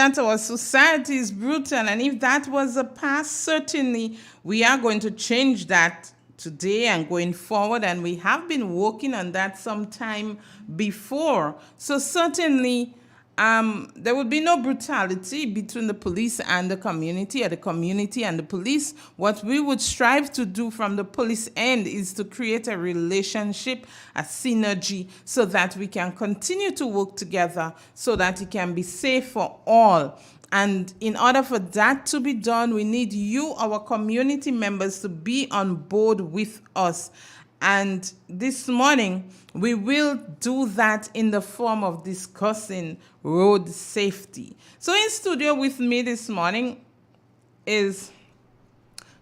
that our society is brutal, and if that was the past, certainly we are going to change that today and going forward, and we have been working on that some time before. So certainly there would be no brutality between the police and the community, or the community and the police. What we would strive to do from the police end is to create a relationship, a synergy, so that we can continue to work together so that it can be safe for all. And in order for that to be done, we need you, our community members, to be on board with us. And this morning, we will do that in the form of discussing road safety. So in studio with me this morning is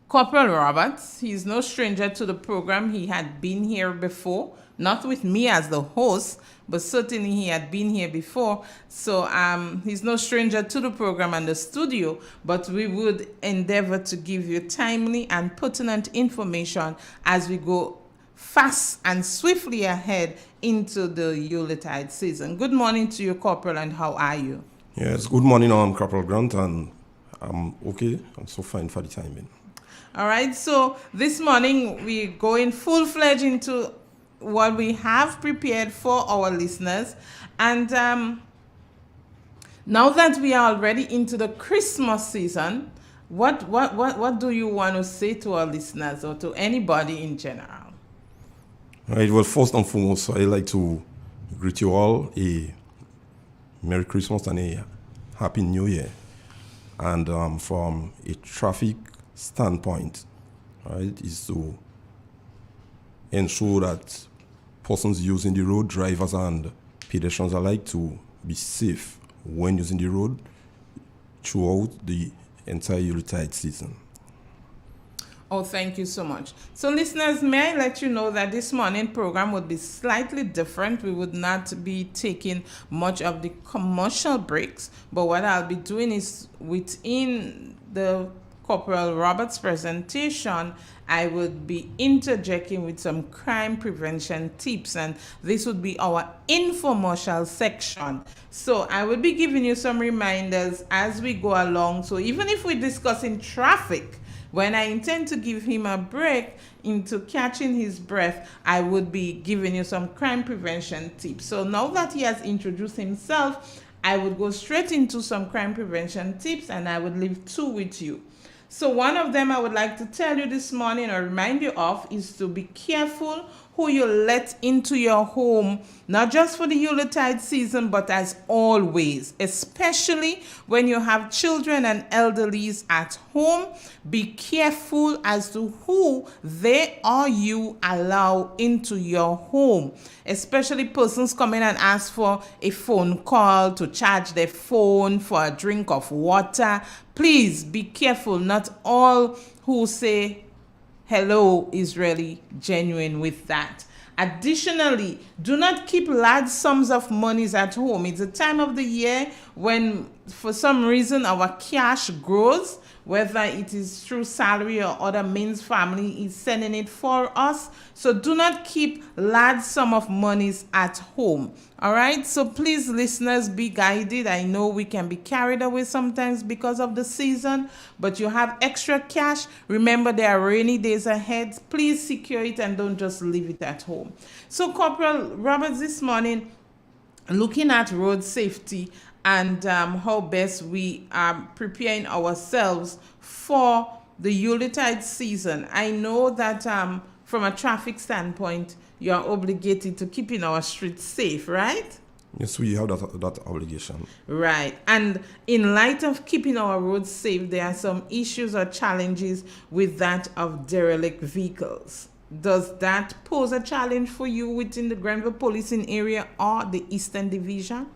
Corporal Roberts. He's no stranger to the program. He had been here before, not with me as the host, but certainly he had been here before. So he's no stranger to the program and the studio, but we would endeavor to give you timely and pertinent information as we go fast and swiftly ahead into the Yuletide season. Good morning to you, Corporal, and how are you? Yes, good morning, I'm Corporal Grant, and I'm okay. I'm so fine for the time being. All right, so this morning we're going full-fledged into what we have prepared for our listeners. And now that we are already into the Christmas season, what do you want to say to our listeners or to anybody in general? All right, well, first and foremost, I'd like to greet you all a Merry Christmas and a Happy New Year. And from a traffic standpoint, right, is to ensure that persons using the road, drivers and pedestrians alike, to be safe when using the road throughout the entire Yuletide season. Oh, thank you so much. So listeners, may I let you know that this morning program would be slightly different. We would not be taking much of the commercial breaks, but what I'll be doing is within the Corporal Roberts presentation, I would be interjecting with some crime prevention tips, and this would be our infomercial section. So I will be giving you some reminders as we go along. So even if we're discussing traffic, when I intend to give him a break into catching his breath, I would be giving you some crime prevention tips. So now that he has introduced himself, I would go straight into some crime prevention tips, and I would leave two with you. So one of them I would like to tell you this morning or remind you of is to be careful who you let into your home, not just for the Yuletide season, but as always, especially when you have children and elderlies at home. Be careful as to who they or you allow into your home, especially persons coming and ask for a phone call, to charge their phone, for a drink of water. Please be careful. Not all who say hello is really genuine with that. Additionally, do not keep large sums of monies at home. It's a time of the year when, for some reason, our cash grows, whether it is through salary or other means family is sending it for us. So do not keep large sum of monies at home. All right, so please, listeners, be guided. I know we can be carried away sometimes because of the season, but you have extra cash. Remember, there are rainy days ahead. Please secure it and don't just leave it at home. So Corporal Roberts, this morning, looking at road safety and how best we are preparing ourselves for the Yuletide season. I know that from a traffic standpoint, you are obligated to keeping our streets safe, right? Yes, we have that obligation. Right. And in light of keeping our roads safe, there are some issues or challenges with that of derelict vehicles. Does that pose a challenge for you within the Grenville policing area or the Eastern Division?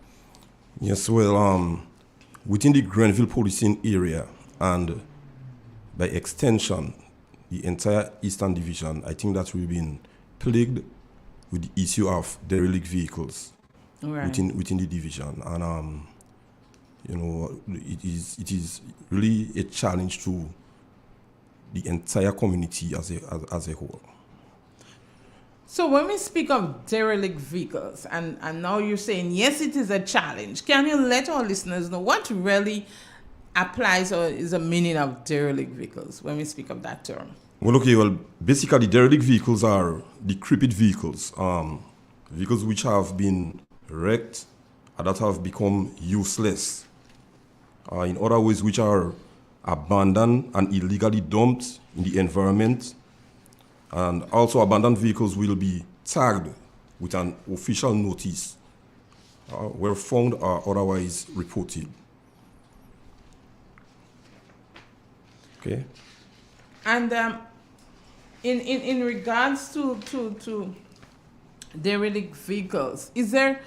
Yes, well, within the Grenville policing area and by extension, the entire Eastern Division, I think that we've been plagued with the issue of derelict vehicles within the division, and it is really a challenge to the entire community as a whole. So when we speak of derelict vehicles, and now you're saying, yes, it is a challenge, can you let our listeners know what really applies or is the meaning of derelict vehicles when we speak of that term? Well, okay, well, basically, derelict vehicles are decrepit vehicles, vehicles which have been wrecked and that have become useless. In other words, which are abandoned and illegally dumped in the environment. And also, abandoned vehicles will be tagged with an official notice where found or otherwise reported. Okay. And in regards to derelict vehicles, is there,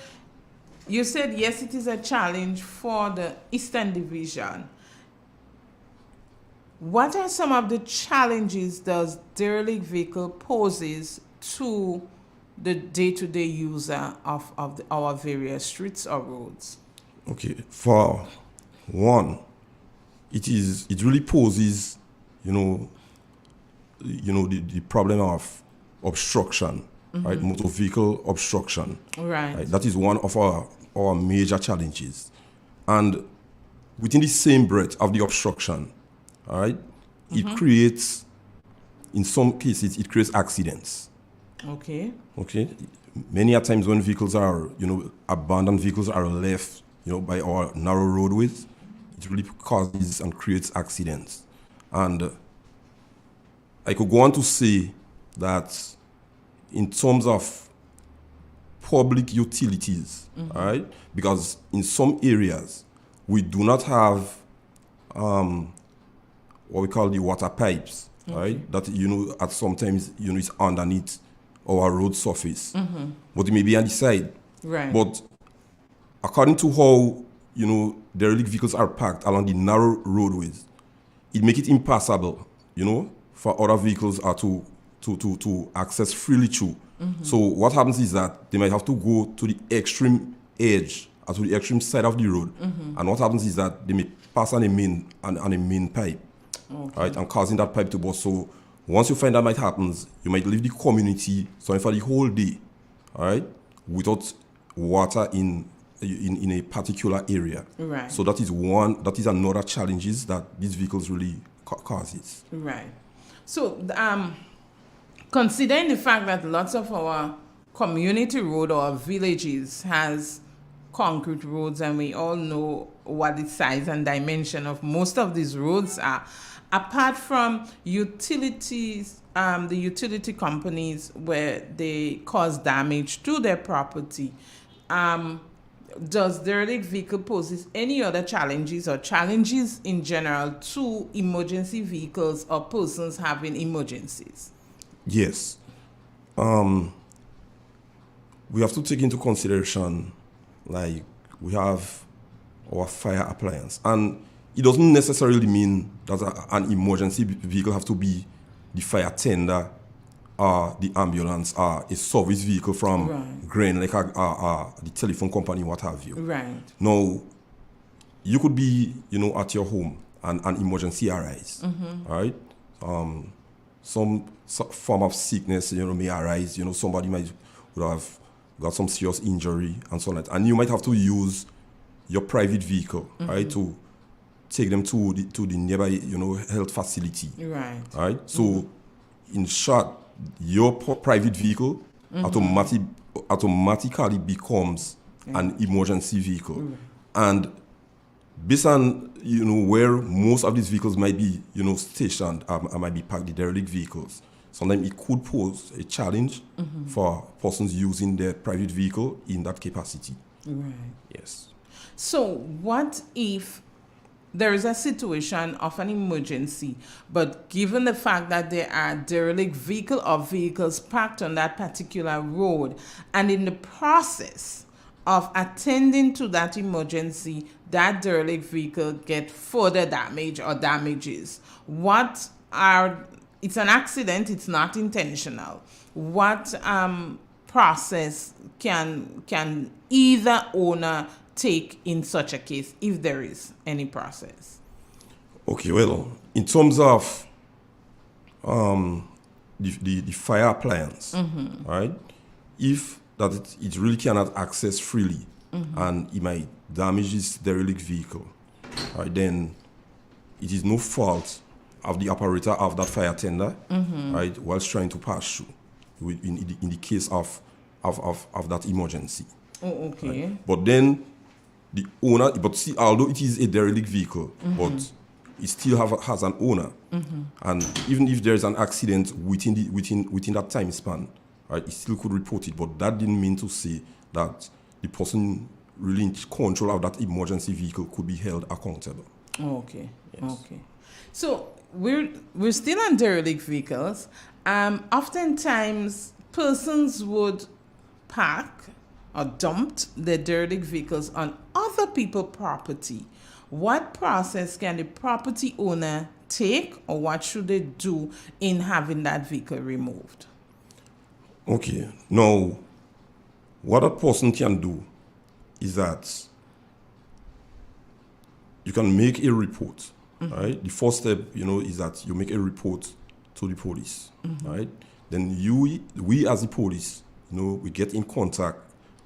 you said yes, it is a challenge for the Eastern Division. What are some of the challenges does derelict vehicle poses to the day-to-day user of our various streets or roads? Okay. For one, it really poses, the problem of obstruction, right? Motor vehicle obstruction. Right. That is one of our major challenges. And within the same breath of the obstruction, all right, it creates, in some cases, it creates accidents. Okay. Okay. Many a times when vehicles are, abandoned vehicles are left, by our narrow roadways, it really causes and creates accidents. And I could go on to say that in terms of public utilities, all right, because in some areas we do not have what we call the water pipes, right? That at sometimes is underneath our road surface, but it may be on the side. Right. But according to how derelict vehicles are parked along the narrow roadways, it makes it impassable, for other vehicles to access freely through. So what happens is that they might have to go to the extreme edge or to the extreme side of the road, and what happens is that they may pass on a main pipe, right, and causing that pipe to burst. So once you find that might happens, you might leave the community for the whole day, all right, without water in a particular area. Right. So that is another challenges that these vehicles really causes. Right. So, considering the fact that lots of our community road or villages has concrete roads, and we all know what the size and dimension of most of these roads are, apart from utilities, the utility companies where they cause damage to their property, does derelict vehicle poses any other challenges or challenges in general to emergency vehicles or persons having emergencies? Yes. We have to take into consideration, like, we have our fire appliance. And it doesn't necessarily mean that an emergency vehicle have to be the fire tender, the ambulance, a service vehicle from Grain, like the telephone company, what have you. Right. Now, you could be, at your home and an emergency arise, right? Some form of sickness, may arise. Somebody would have got some serious injury and so on. And you might have to use your private vehicle, right, to take them to the nearby, health facility. Right. Right. So, in short, your private vehicle automatically becomes an emergency vehicle, and based on where most of these vehicles might be stationed, might be parked, the derelict vehicles, sometimes it could pose a challenge for persons using their private vehicle in that capacity. Right. Yes. So what if there is a situation of an emergency, but given the fact that there are derelict vehicle or vehicles parked on that particular road, and in the process of attending to that emergency, that derelict vehicle get further damage or damages? It's an accident, it's not intentional. What process can either owner take in such a case, if there is any process? Okay, well, in terms of the fire appliance, right? If that it really cannot access freely, and it might damage this derelict vehicle, right? Then it is no fault of the operator of that fire tender, right? Whilst trying to pass through, in the case of that emergency. Oh, okay. Right? But then the owner, but see, although it is a derelict vehicle, but it still has an owner, and even if there is an accident within that time span, right, it still could report it. But that didn't mean to say that the person really in control of that emergency vehicle could be held accountable. Okay. Yes. Okay. So we're still on derelict vehicles. Oftentimes persons would park or dumped their derelict vehicles on other people's property. What process can the property owner take, or what should they do in having that vehicle removed? Okay. Now, what a person can do is that you can make a report, right? The first step, is that you make a report to the police, right? Then we as the police, we get in contact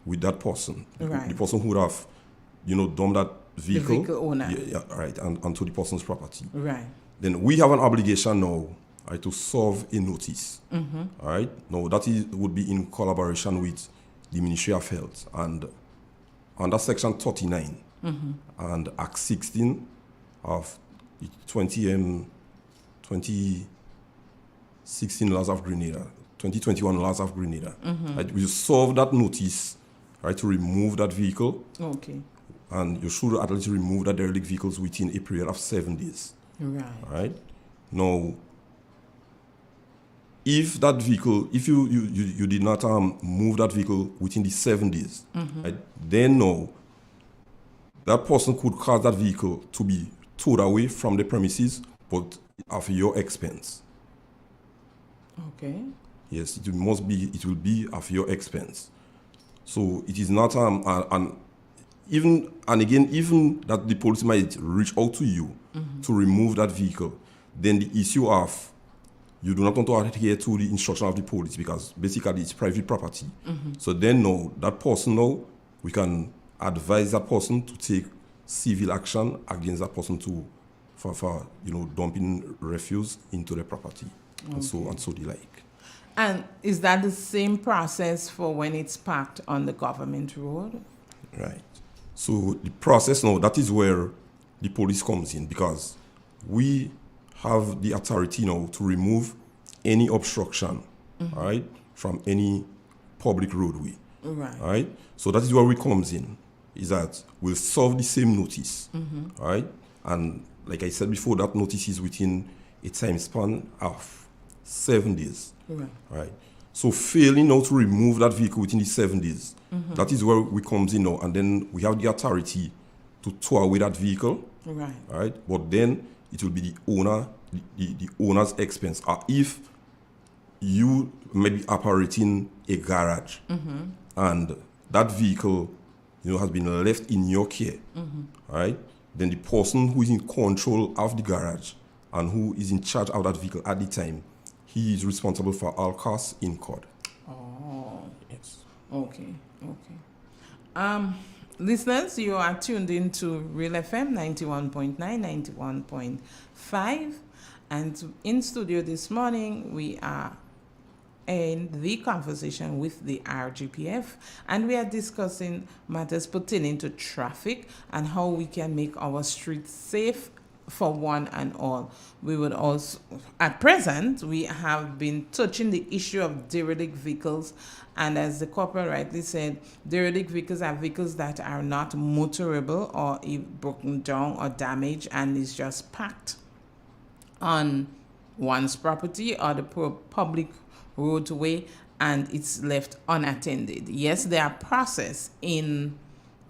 with that person, Right. the person who would have, dumped that vehicle, The vehicle owner. yeah, right, and onto the person's property. Right. Then we have an obligation now, right, to serve a notice. All right. Now would be in collaboration with the Ministry of Health, and under Section 39 and Act 16 of the 2016 laws of Grenada, 2021 laws of Grenada. Right, we serve that notice, right, to remove that vehicle, Okay. and you should at least remove that derelict vehicles within a period of 7 days. Right. Right? Now, if that vehicle, if you did not move that vehicle within the 7 days, right, then no, that person could cause that vehicle to be towed away from the premises, but at your expense. Okay. Yes, it will be at your expense. So it is not even that the police might reach out to you to remove that vehicle, then the issue of you do not want to adhere to the instruction of the police, because basically it's private property. So then that person we can advise that person to take civil action against that person for dumping refuse into their property, and so the like. And is that the same process for when it's parked on the government road? Right. So the process now, that is where the police comes in, because we have the authority now to remove any obstruction, all right, from any public roadway. Right. All right. So that is where we comes in, is that we'll serve the same notice, all right, and like I said before, that notice is within a time span of 7 days. Right. Right. So failing now to remove that vehicle within the 7 days, that is where we comes in now, and then we have the authority to tow away that vehicle. Right. Right. But then it will be the owner's expense. Or if you may be operating a garage, and that vehicle, has been left in your care, right? Then the person who is in control of the garage and who is in charge of that vehicle at the time, he is responsible for all costs incurred. Oh. Yes. Okay. Listeners, you are tuned into Real FM 91.9, 91.5. And in studio this morning, we are in the conversation with the RGPF, and we are discussing matters pertaining to traffic and how we can make our streets safe for one and all. We would also, at present, we have been touching the issue of derelict vehicles, and as the corporal rightly said, derelict vehicles are vehicles that are not motorable or broken down or damaged and is just packed on one's property or the public roadway, and it's left unattended. Yes, there are processes in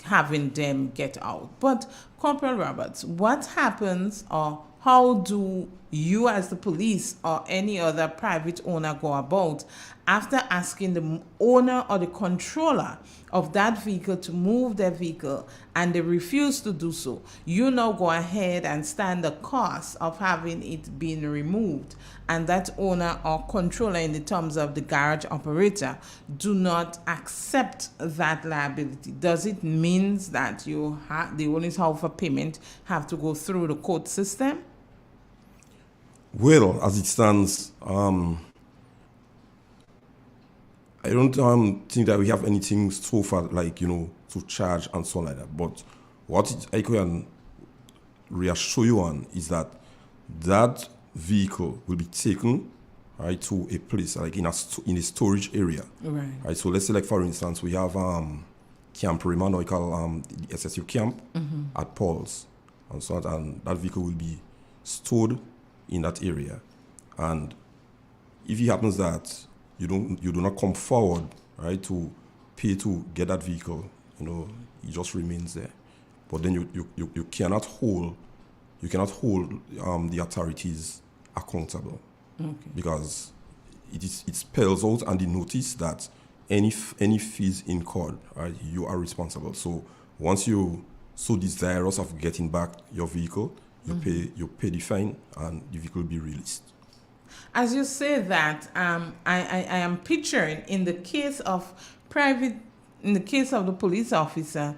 having them get out. But Corporal Roberts, what happens, or how do you as the police or any other private owner go about, after asking the owner or the controller of that vehicle to move their vehicle and they refuse to do so, you now go ahead and stand the cost of having it being removed, and that owner or controller, in the terms of the garage operator, do not accept that liability. Does it mean that the owners have for payment have to go through the court system? Well, as it stands, I don't think that we have anything so far like, to charge and so on like that. But I can reassure you on is that that vehicle will be taken, right, to a place like in a storage area. Right. So let's say, like, for instance, we have Camp Raymond, or we call the SSU camp at Paul's, and so on, and that vehicle will be stored in that area. And if it happens that you do not come forward, right, to pay to get that vehicle, it just remains there. But then you cannot hold the authorities accountable, because it spells out on the notice that any fees incurred, right, you are responsible. So once you so desirous of getting back your vehicle, you pay the fine and the vehicle will be released. As you say that, I am picturing in the case of the police officer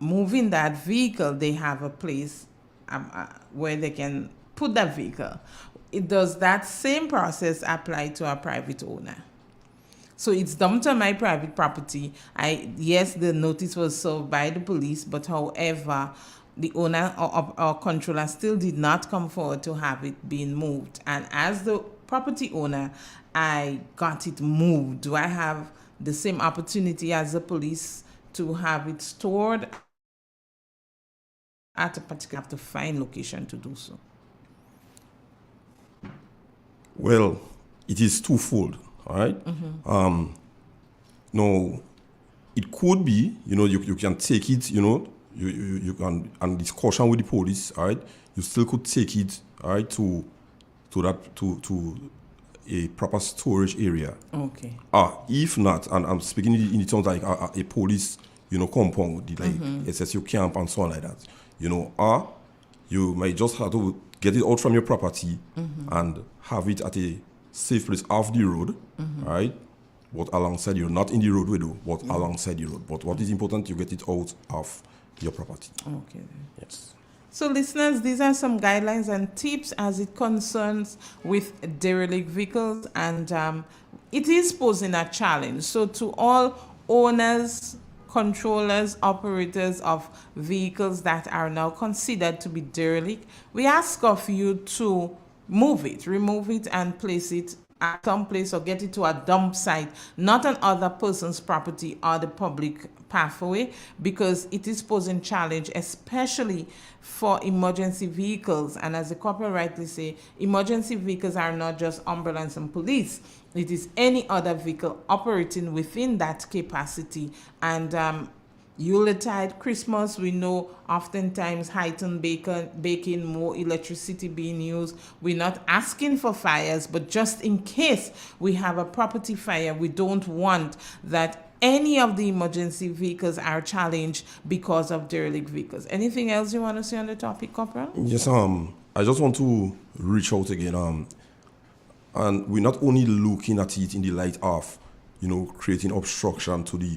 moving that vehicle, they have a place where they can put that vehicle. Does that same process apply to a private owner? So it's dumped on my private property. Yes, the notice was served by the police, but however, the owner or controller still did not come forward to have it being moved. And as the property owner, I got it moved. Do I have the same opportunity as the police to have it stored at a particular fine location to do so? Well, it is twofold, all right? No, it could be, you can take it, you can, and discussion with the police, all right? You still could take it, all right, to a proper storage area. Okay. If not, and I'm speaking in terms like a police, compound, like SSU camp and so on like that, you might just have to get it out from your property and have it at a safe place off the road, right? But alongside you, not in the roadway though, but alongside the road. But what is important, you get it out of your property. Okay. Yes. So listeners, these are some guidelines and tips as it concerns with derelict vehicles, and it is posing a challenge. So to all owners, controllers, operators of vehicles that are now considered to be derelict, we ask of you to remove it and place it at some place or get it to a dump site, not on other person's property or the public pathway, because it is posing challenge, especially for emergency vehicles. And as the corporal rightly say, emergency vehicles are not just ambulance and police. It is any other vehicle operating within that capacity. And Yuletide, Christmas, we know oftentimes heightened baking, more electricity being used. We're not asking for fires, but just in case we have a property fire, we don't want that any of the emergency vehicles are challenged because of derelict vehicles. Anything else you want to say on the topic, Corporal? Yes, I just want to reach out again, and we're not only looking at it in the light of, creating obstruction to the,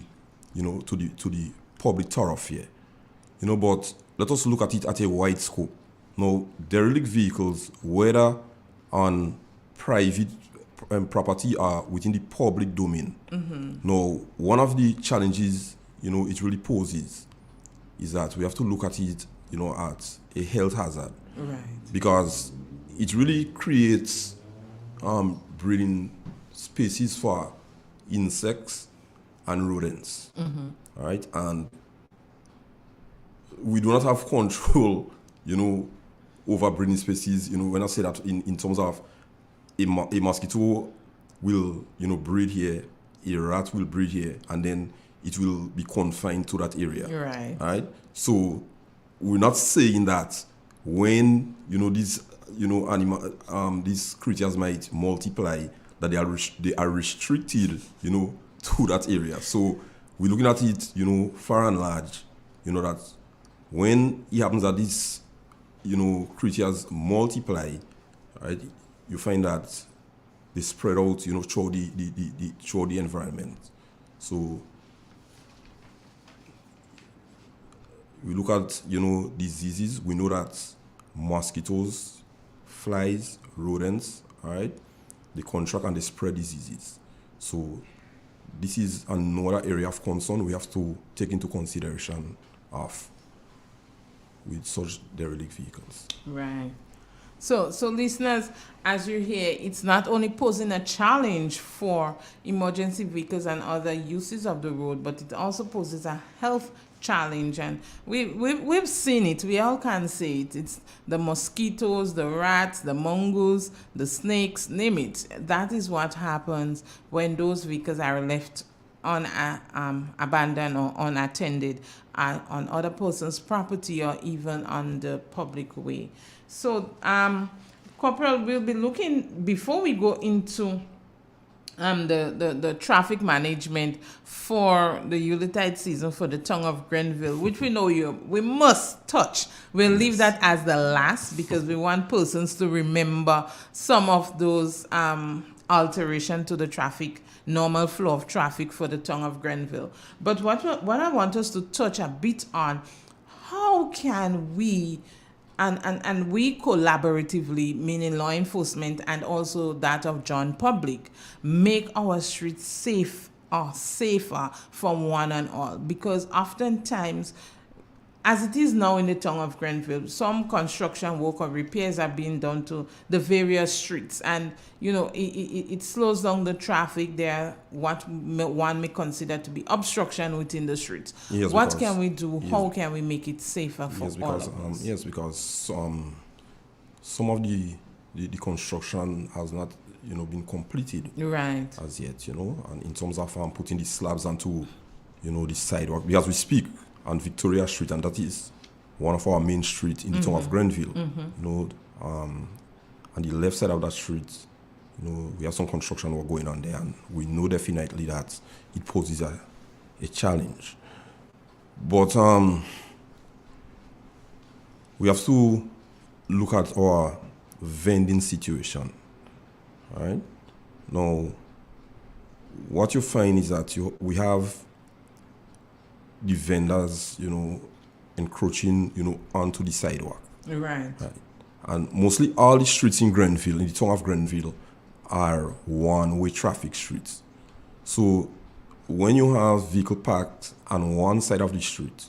to the public thoroughfare, but let us look at it at a wide scope. Now, derelict vehicles, whether on private property or within the public domain. Now, one of the challenges, it really poses is that we have to look at it, at a health hazard. Right. Because it really creates breeding spaces for insects and rodents. Right? And we do not have control, over breeding species. When I say that in terms of a mosquito will, breed here, a rat will breed here, and then it will be confined to that area. Right. Right? So we're not saying that when, these these creatures might multiply, that they are restricted, to that area. So we're looking at it, far and large, that when it happens that these, creatures multiply, right, you find that they spread out, throughout throughout the environment. So we look at, diseases. We know that mosquitoes, flies, rodents, all right, they contract and they spread diseases. So this is another area of concern we have to take into consideration of with such derelict vehicles. Right. So listeners, as you hear, it's not only posing a challenge for emergency vehicles and other uses of the road, but it also poses a health challenge. And we've seen it. We all can see it. It's the mosquitoes, the rats, the mongoose, the snakes, name it. That is what happens when those vehicles are left abandoned or unattended on other person's property or even on the public way. So, Corporal, we'll be looking, before we go into the traffic management for the Yuletide season for the Tongue of Grenville, which we know we must touch. We'll leave that as the last because we want persons to remember some of those alteration to the traffic, normal flow of traffic for the Tongue of Grenville. But what I want us to touch a bit on, how can we and we collaboratively, meaning law enforcement and also that of John Public, make our streets safe or safer from one and all? Because oftentimes, as it is now in the Tongue of Grenville, some construction work or repairs are being done to the various streets, and it slows down the traffic. There are what one may consider to be obstruction within the streets. Yes, what can we do? Yes. How can we make it safer for all of us? Yes, because some of the construction has not been completed right as yet, and in terms of putting the slabs onto the sidewalk, because we speak on Victoria Street, and that is one of our main streets in the Tongue of Grenville. On the left side of that street, we have some construction work going on there, and we know definitely that it poses a challenge. But we have to look at our vending situation. Right? Now, what you find is that we have the vendors, encroaching, onto the sidewalk. Right. And mostly all the streets in Grenville, in the Tongue of Grenville, are one-way traffic streets. So when you have vehicle parked on one side of the street,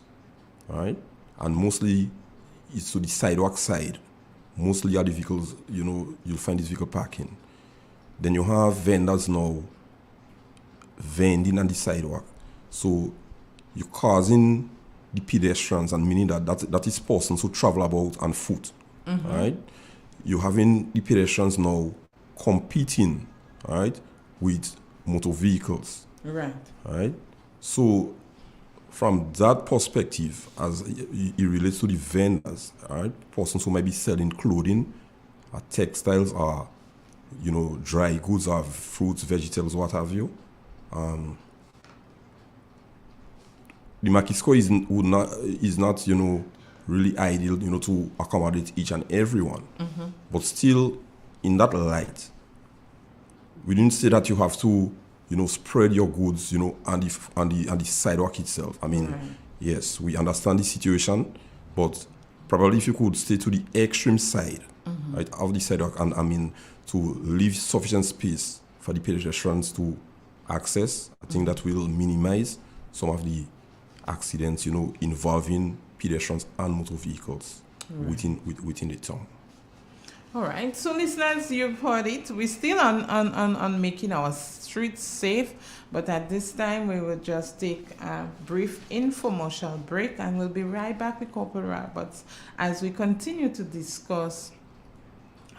right, and mostly it's to the sidewalk side, mostly are the vehicles, you'll find this vehicle parking. Then you have vendors now vending on the sidewalk. So you're causing the pedestrians, and meaning that is persons who travel about on foot, right? You're having the pedestrians now competing, right, with motor vehicles, right? So from that perspective, as it relates to the vendors, right, persons who might be selling clothing, textiles, or dry goods, or fruits, vegetables, what have you. The market score is not really ideal to accommodate each and everyone. But still, in that light, we didn't say that you have to spread your goods on the sidewalk itself. I mean, yes, we understand the situation, but probably if you could stay to the extreme side, right, of the sidewalk, and to leave sufficient space for the pedestrians to access, I think that will minimize some of the accidents, involving pedestrians and motor vehicles within the town. All right. So listeners, you've heard it. We're still on making our streets safe, but at this time we will just take a brief infomercial break, and we'll be right back with Corporal Roberts as we continue to discuss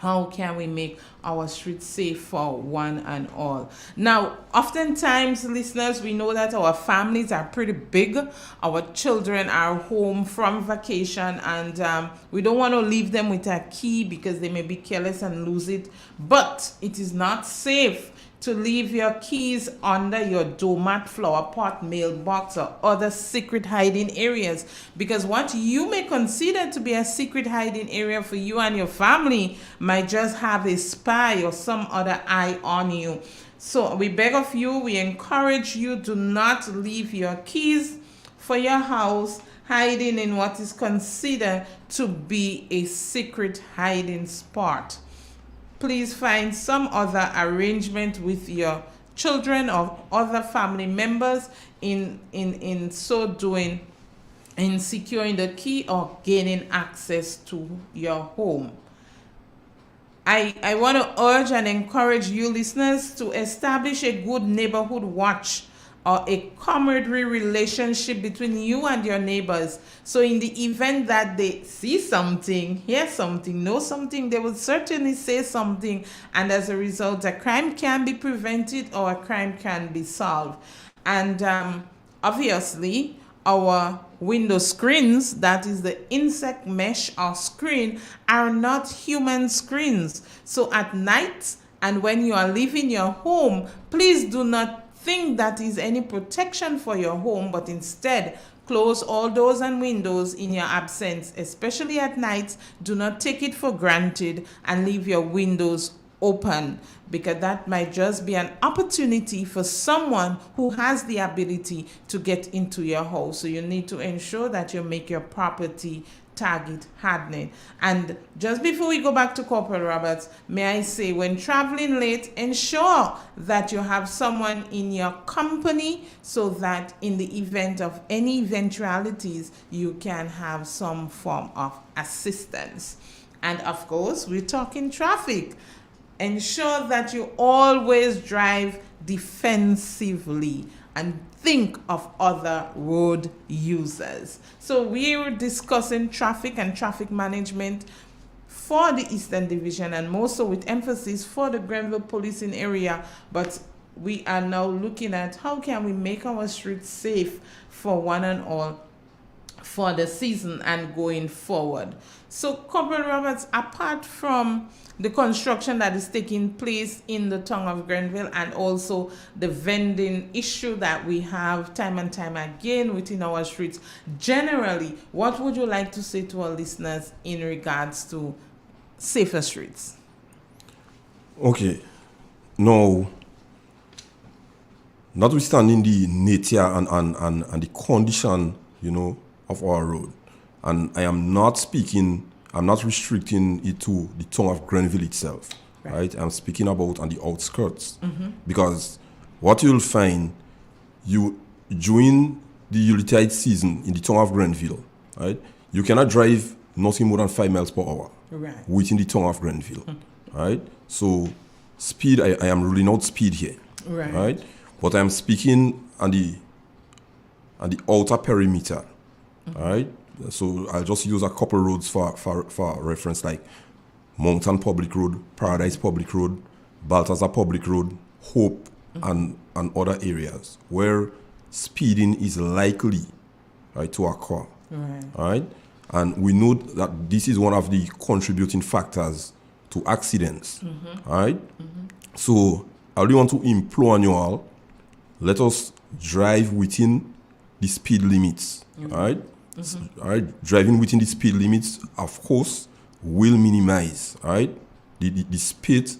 How can we make our streets safe for one and all? Now, oftentimes, listeners, we know that our families are pretty big. Our children are home from vacation, and we don't want to leave them with a key because they may be careless and lose it. But it is not safe to leave your keys under your doormat, flower pot, mailbox, or other secret hiding areas, because what you may consider to be a secret hiding area for you and your family might just have a spy or some other eye on you. So we beg of you, we encourage you, do not leave your keys for your house hiding in what is considered to be a secret hiding spot. Please find some other arrangement with your children or other family members in so doing, in securing the key or gaining access to your home. I want to urge and encourage you listeners to establish a good neighborhood watch or a camaraderie relationship between you and your neighbors. So in the event that they see something, hear something, know something, they will certainly say something. And as a result, a crime can be prevented or a crime can be solved. And obviously, our window screens, that is the insect mesh or screen, are not human screens. So at night and when you are leaving your home, please do not think that is any protection for your home, but instead close all doors and windows in your absence, especially at night. Do not take it for granted and leave your windows open, because that might just be an opportunity for someone who has the ability to get into your house. So you need to ensure that you make your property target hardening. And just before we go back to Corporal Roberts, may I say, when traveling late, ensure that you have someone in your company so that in the event of any eventualities, you can have some form of assistance. And of course, we're talking traffic. Ensure that you always drive defensively and think of other road users. So we're discussing traffic and traffic management for the Eastern Division, and more so with emphasis for the Grenville policing area. But we are now looking at how can we make our streets safe for one and all for the season and going forward. So Corporal Roberts, apart from the construction that is taking place in the town of Grenville and also the vending issue that we have time and time again within our streets, generally, what would you like to say to our listeners in regards to safer streets? Okay. Now, notwithstanding the nature and the condition, of our road, and I am not speaking, I'm not restricting it to the town of Grenville itself, right? I'm speaking about on the outskirts, because what you'll find, during the Yuletide season in the town of Grenville, right? You cannot drive nothing more than 5 miles per hour within the town of Grenville, right? So speed, I am ruling out speed here, right? But I'm speaking on the outer perimeter, right? So I'll just use a couple roads for reference, like Mountain Public Road, Paradise Public Road, Balthazar Public Road, Hope, and other areas where speeding is likely, right, to occur, right? And we know that this is one of the contributing factors to accidents, right? So I really want to implore on you all, let us drive within the speed limits, right? All right, driving within the speed limits, of course, will minimize, right, the speed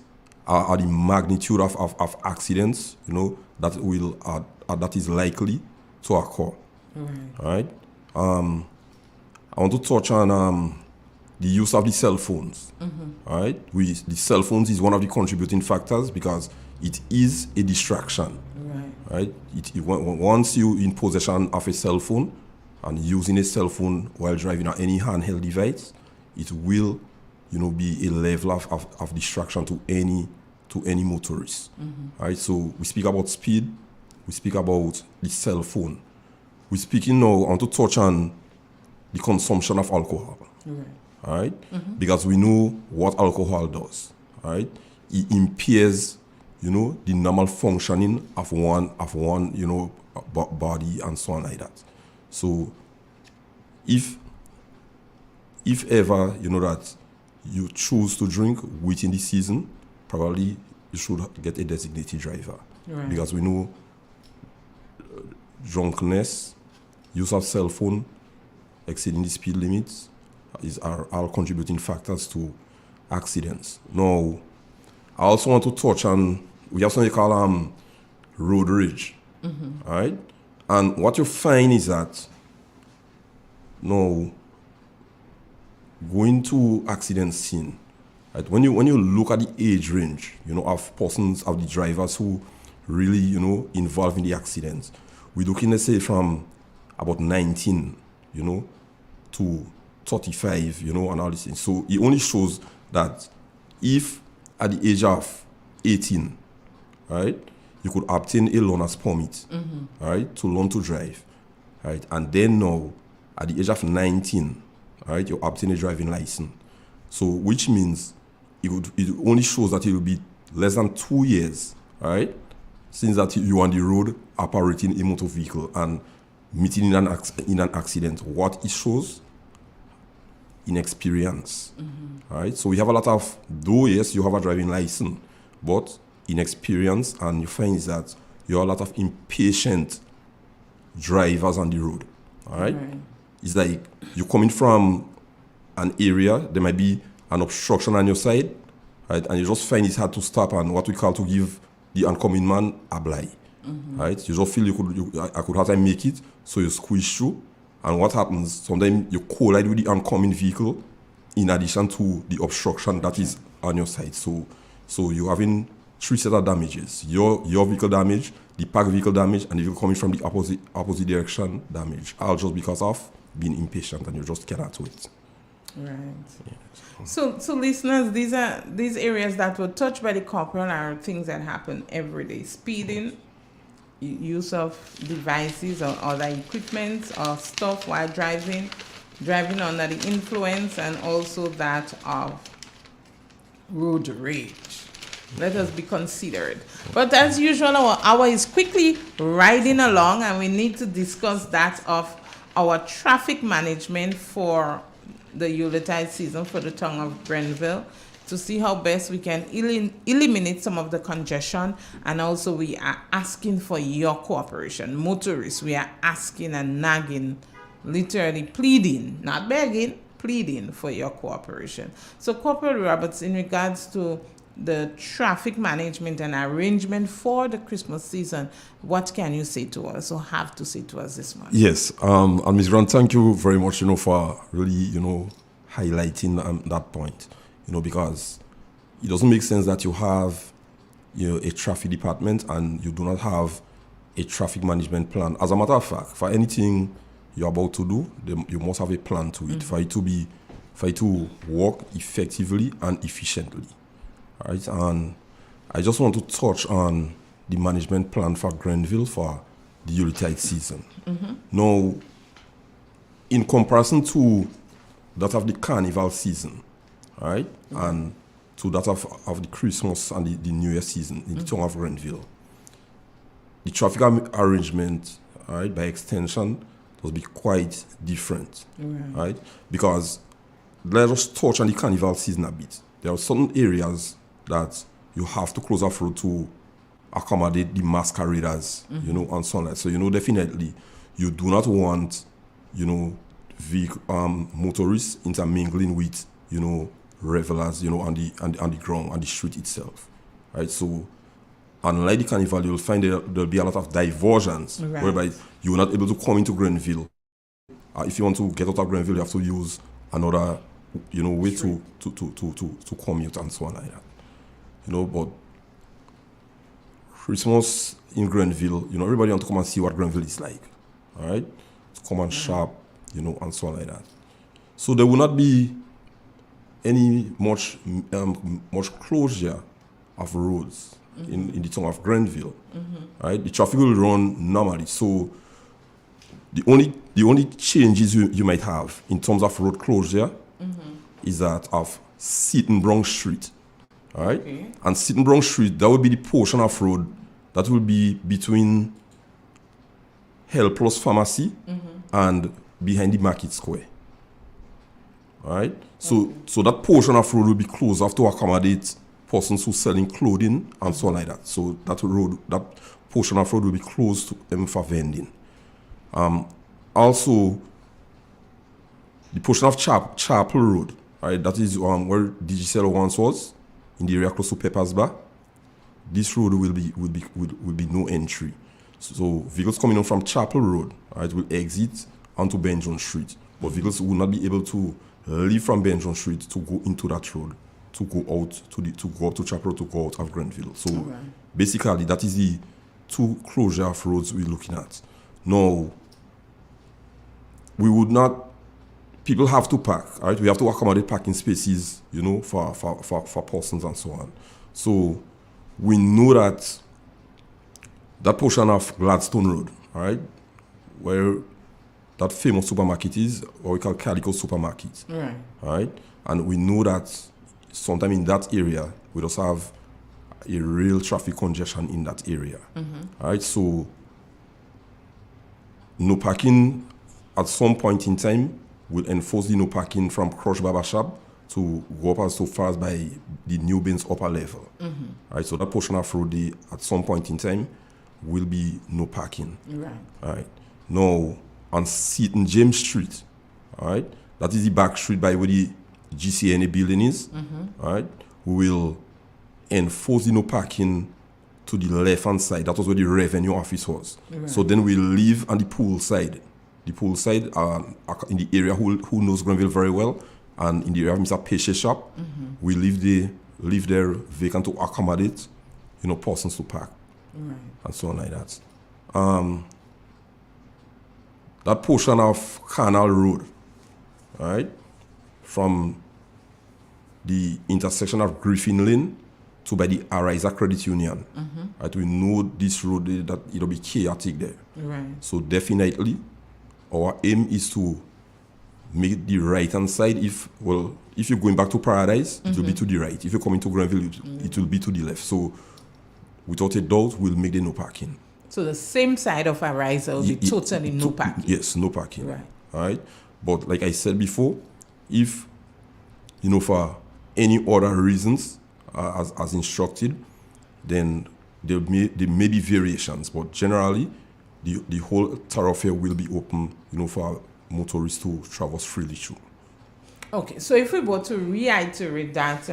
or the magnitude of accidents, that is likely to occur, right? I want to touch on the use of the cell phones, right? The cell phones is one of the contributing factors because it is a distraction, right? Once you in possession of a cell phone, and using a cell phone while driving or any handheld device, it will, be a level of distraction to any motorist. Right? So we speak about speed, we speak about the cell phone. We're speaking now, I want to touch on the consumption of alcohol. all right? Because we know what alcohol does, all right? It impairs, the normal functioning of one, body and so on like that. So if ever, that you choose to drink within the season, probably you should get a designated driver. Right. Because we know drunkenness, use of cell phone, exceeding the speed limits are all contributing factors to accidents. Now, I also want to touch on, we have something called road rage, all right? And what you find is that, now, going to accident scene, right? When you look at the age range, of persons, of the drivers who really, involved in the accidents, we're looking, let's say, from about 19, to 35, and all these things. So it only shows that if at the age of 18, right, you could obtain a learner's permit, right, to learn to drive, right, and then now at the age of 19, right, you obtain a driving license. So which means it only shows that it will be less than 2 years, right, since that you are on the road operating a motor vehicle and meeting in an accident. What it shows? Inexperience. Right? So we have a lot of, though yes, you have a driving license, but inexperience, and you find is that you have a lot of impatient drivers on the road. All right? It's like you're coming from an area, there might be an obstruction on your side, right? And you just find it's hard to stop and what we call to give the oncoming man a blind. Right? You just feel I could have time make it, so you squeeze through. And what happens? Sometimes you collide with the oncoming vehicle in addition to the obstruction that is on your side. So you're having three set of damages. Your vehicle damage, the parked vehicle damage, and the vehicle coming from the opposite direction damage. All just because of being impatient and you just cannot wait. Right. Yeah. So listeners, these areas that were touched by the corporal are things that happen every day. Speeding, use of devices or other equipment or stuff while driving under the influence, and also that of road rage. Let us be considerate. But as usual, our hour is quickly riding along, and we need to discuss that of our traffic management for the Yuletide season for the town of Grenville, to see how best we can eliminate some of the congestion. And also we are asking for your cooperation. Motorists, we are asking and nagging, literally pleading, not begging, pleading for your cooperation. So Corporal Roberts, in regards to the traffic management and arrangement for the Christmas season, what can you say to us or have to say to us this month? Yes, and Ms. Grant, thank you very much, for really, highlighting that point, because it doesn't make sense that you have, a traffic department and you do not have a traffic management plan. As a matter of fact, for anything you're about to do, you must have a plan to it for it to work effectively and efficiently. All right, and I just want to touch on the management plan for Grenville for the Yuletide season. Now, in comparison to that of the Carnival season, all right, and to that of the Christmas and the New Year season in the town of Grenville, the traffic arrangement, all right, by extension, will be quite different, right? Because let us touch on the Carnival season a bit. There are certain areas that you have to close off road to accommodate the masqueraders, and so on. So, definitely you do not want, motorists intermingling with, revelers, on the ground, on the street itself, right? So, unlike the Carnival, you'll find there'll be a lot of diversions, whereby you're not able to come into Grenville. If you want to get out of Grenville, you have to use another, way to commute and so on like that. But Christmas in Grenville, everybody want to come and see what Grenville is like, all right? To come and shop, and so on like that. So there will not be any much closure of roads in the town of Grenville, right? The traffic will run normally. So the only changes you might have in terms of road closure is that of Sittenbronx Street. All right? Okay. And Sittenbronx Street, that would be the portion of road that will be between Health Plus Pharmacy and behind the Market Square. All right? So that portion of road will be closed off to accommodate persons who selling clothing and so on like that. So that portion of road will be closed to them for vending. Also, the portion of Chapel Road, right? That is where Digicel once was, in the area close to Pepper's Bar. This road will be no entry. So vehicles coming in from Chapel Road, right, will exit onto Benjamin Street, but vehicles will not be able to leave from Benjamin Street to go into that road, to go out to go up to Chapel Road, to go out of Grenville. So basically, that is the two closure of roads we're looking at. Now, we would not. People have to park, right? We have to accommodate parking spaces, for persons and so on. So we know that portion of Gladstone Road, right, where that famous supermarket is, what we call Calico Supermarket, right? And we know that sometime in that area, we just have a real traffic congestion in that area, right? So no parking at some point in time will enforce the no parking from Crush Barber Shop to go up as so far as by the New Bains upper level. Right, so that portion of road at some point in time will be no parking. Right. Now on Seaton James Street, all right, that is the back street by where the GCNA building is. Right, we will enforce the no parking to the left hand side. That was where the revenue office was. So then we leave on the pool side. The pool side in the area who knows Grenville very well, and in the area of Mr. Pesce shop, we leave there vacant to accommodate, persons to park, and so on like that. That portion of Canal Road, right, from the intersection of Griffin Lane to by the Arisa Credit Union, right, we know this road that it'll be chaotic there. So definitely, our aim is to make the right-hand side. If you're going back to Paradise, it will be to the right. If you're coming to Grenville, it will be to the left. So without a doubt, we'll make the no parking. So the same side of Arisa will be totally no parking? Yes, no parking. All right? But like I said before, if, for any other reasons, as instructed, then there may be variations. But generally, the whole thoroughfare will be open, for motorists to traverse freely through. Okay, so if we were to reiterate that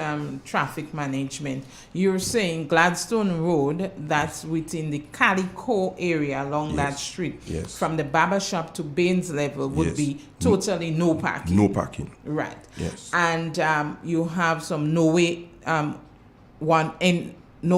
traffic management, you're saying Gladstone Road, that's within the Calico area along that street, from the barber shop to Baines level would be totally no parking. No parking. Right. Yes. And you have some no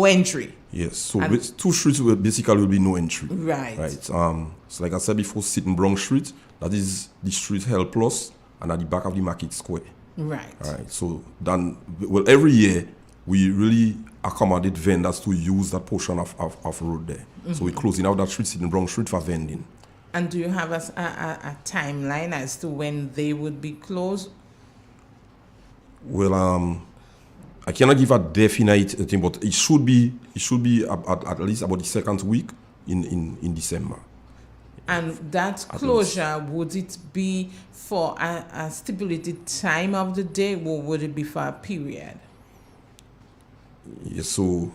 entry. Yes, so two streets will be no entry. Right. So like I said before, Sittenbronx Street, that is the street Health Plus, and at the back of the Market Square. Right. All right. So then, every year we really accommodate vendors to use that portion of road there. So we're closing out that street, Sittenbronx Street, for vending. And do you have a timeline as to when they would be closed? Well, I cannot give a definite thing, but it should be at least about the second week in December. And that closure, would it be for a stipulated time of the day, or would it be for a period? Yes, so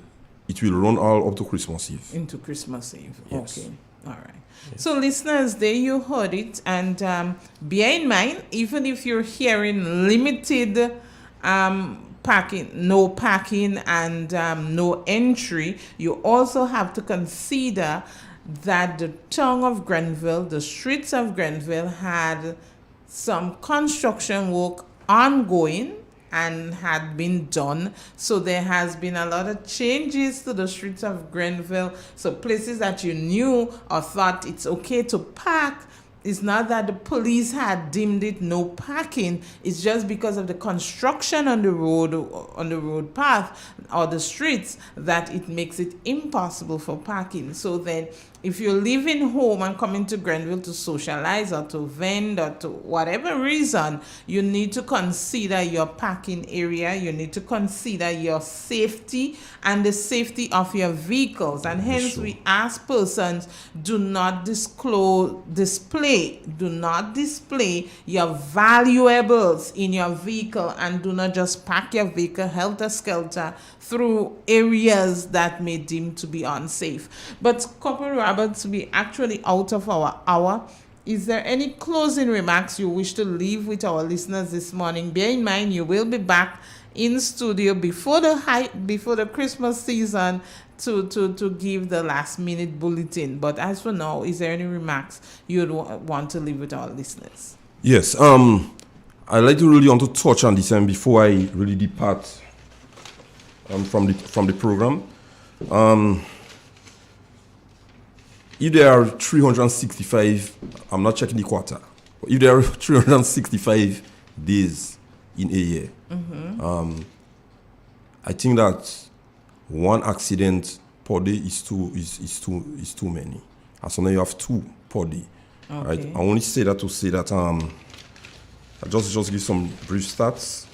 it will run all up to Christmas Eve. Into Christmas Eve. Yes. Okay. All right. Yes. So listeners, there you heard it. And bear in mind, even if you're hearing limited parking, no parking and no entry, you also have to consider that the town of Grenville, the streets of Grenville, had some construction work ongoing and had been done. So there has been a lot of changes to the streets of Grenville. So places that you knew or thought it's okay to park, It's not that the police had deemed it no parking. It's just because of the construction on the road path or the streets that it makes it impossible for parking. So then if you're leaving home and coming to Grenville to socialize or to vend or to whatever reason, you need to consider your parking area. You need to consider your safety and the safety of your vehicles. And hence we ask persons, do not display your valuables in your vehicle, and do not just park your vehicle helter-skelter through areas that may deem to be unsafe. But Corporal Roberts, we actually out of our hour. Is there any closing remarks you wish to leave with our listeners this morning? Bear in mind, you will be back in studio before the Christmas season to give the last minute bulletin. But as for now, is there any remarks you'd want to leave with our listeners? Yes. I'd like to really want to touch on this before I really depart from the program. If there are 365, I'm not checking the quarter, but if there are 365 days in a year, I think that one accident per day is too many. And so now you have two per day. Okay. Right? I only say that to say that I just give some brief stats.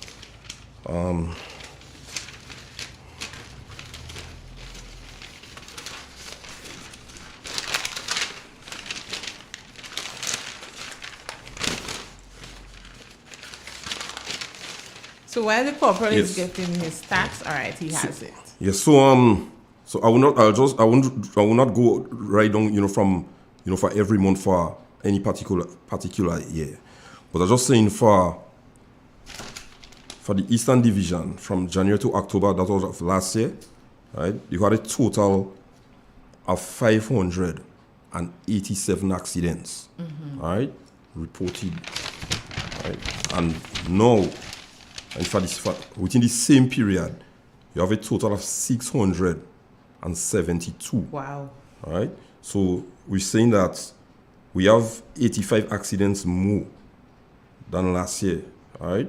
So while the corporal is getting his stats, all right, he has it. Yes. So I will not go right down, from, for every month for any particular year. But I'm just saying for the Eastern Division from January to October, that was of last year, right? You had a total of 587 accidents, right, reported, right, and now. And within the same period, you have a total of 672. Wow. All right. So we're saying that we have 85 accidents more than last year, all right,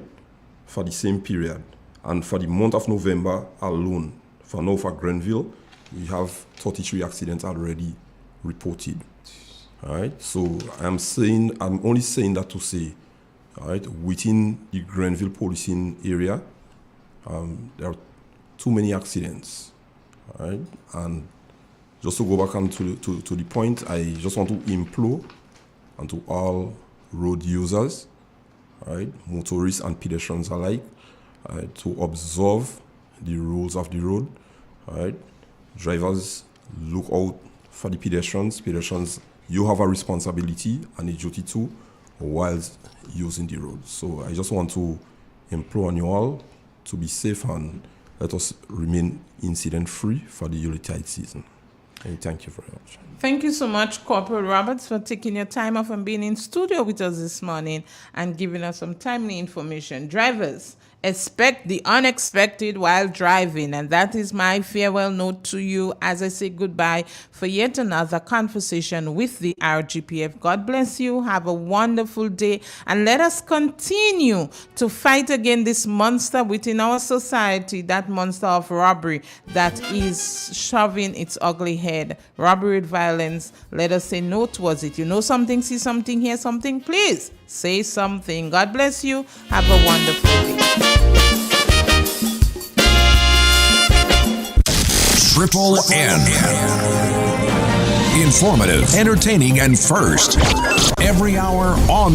for the same period. And for the month of November alone, for Grenville, we have 33 accidents already reported. All right. So I'm only saying that to say, all right, within the Grenville policing area, there are too many accidents. All right, and just to go back on to the point, I just want to implore onto all road users, all right, motorists and pedestrians alike, to observe the rules of the road. All right, drivers, look out for the pedestrians. Pedestrians, you have a responsibility and a duty too, whilst using the road. So I just want to implore on you all to be safe and let us remain incident-free for the Yuletide season. And thank you very much. Thank you so much, Corporal Roberts, for taking your time off and being in studio with us this morning and giving us some timely information. Drivers, expect the unexpected while driving, and that is my farewell note to you as I say goodbye for yet another conversation with the RGPF. God bless you. Have a wonderful day, and let us continue to fight against this monster within our society, that monster of robbery that is shoving its ugly head. Robbery with violence. Let us say no towards it. You know something, see something, hear something, please say something. God bless you. Have a wonderful day. Triple N. Informative, entertaining, and first. Every hour on the